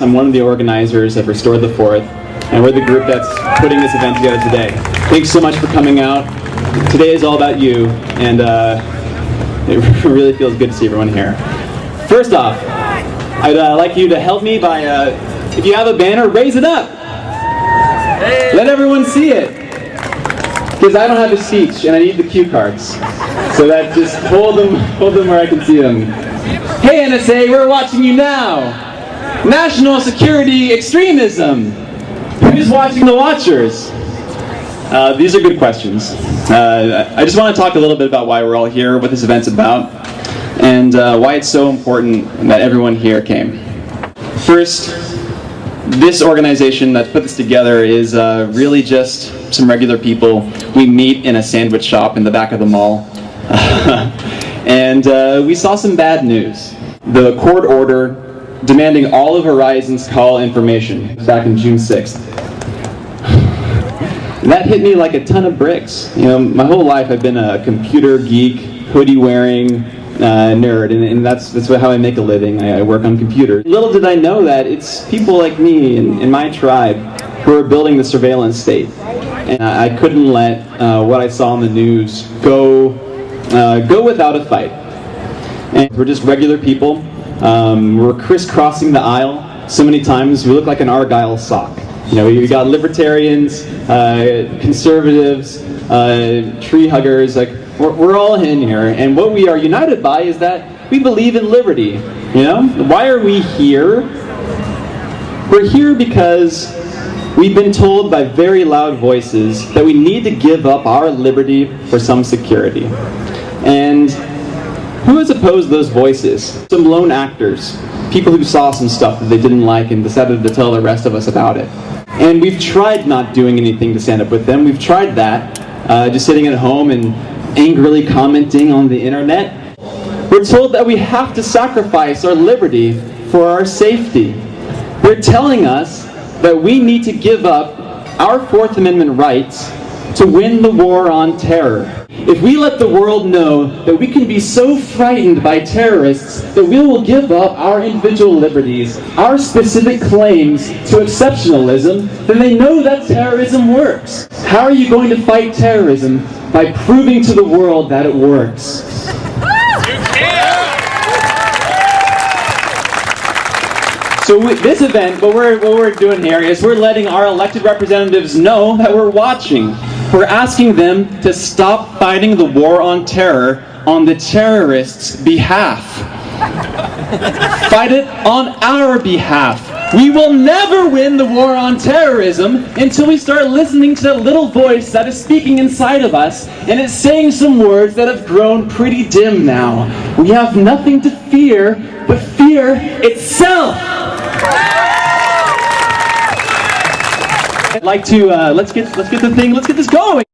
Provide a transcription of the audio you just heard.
I'm one of the organizers of Restore the Fourth, and we're the group that's putting this event together today. Thanks so much for coming out. Today is all about you, and it really feels good to see everyone here. First off, I'd like you to help me by, if you have a banner, raise it up. Let everyone see it. Because I don't have a speech, and I need the cue cards. So that just hold them where I can see them. Hey NSA, we're watching you now. National security extremism. Who's watching the watchers? These are good questions. I just want to talk a little bit about why we're all here, what this event's about, and why it's so important that everyone here came. First, this organization that put this together is really just some regular people. We meet in a sandwich shop in the back of the mall. And we saw some bad news. The court order demanding all of Verizon's call information back on June 6th. That hit me like a ton of bricks. You know, my whole life I've been a computer geek, hoodie-wearing nerd, and that's how I make a living. I work on computers. Little did I know that it's people like me in my tribe who are building the surveillance state. And I couldn't let what I saw on the news go without a fight. And we're just regular people. We're crisscrossing the aisle so many times we look like an Argyle sock. You know, you got libertarians, conservatives, tree huggers, like we're all in here. And what we are united by is that we believe in liberty. You know, why are we here? We're here because we've been told by very loud voices that we need to give up our liberty for some security. And who has opposed those voices? Some lone actors, people who saw some stuff that they didn't like and decided to tell the rest of us about it. And we've tried not doing anything to stand up with them. We've tried that, just sitting at home and angrily commenting on the internet. We're told that we have to sacrifice our liberty for our safety. They're telling us that we need to give up our Fourth Amendment rights to win the war on terror. If we let the world know that we can be so frightened by terrorists that we will give up our individual liberties, our specific claims to exceptionalism, then they know that terrorism works. How are you going to fight terrorism? By proving to the world that it works. So this event, what we're doing here is we're letting our elected representatives know that we're watching. We're asking them to stop fighting the war on terror on the terrorists' behalf. Fight it on our behalf. We will never win the war on terrorism until we start listening to that little voice that is speaking inside of us, and it's saying some words that have grown pretty dim now. We have nothing to fear but fear itself. I'd like to let's get this going.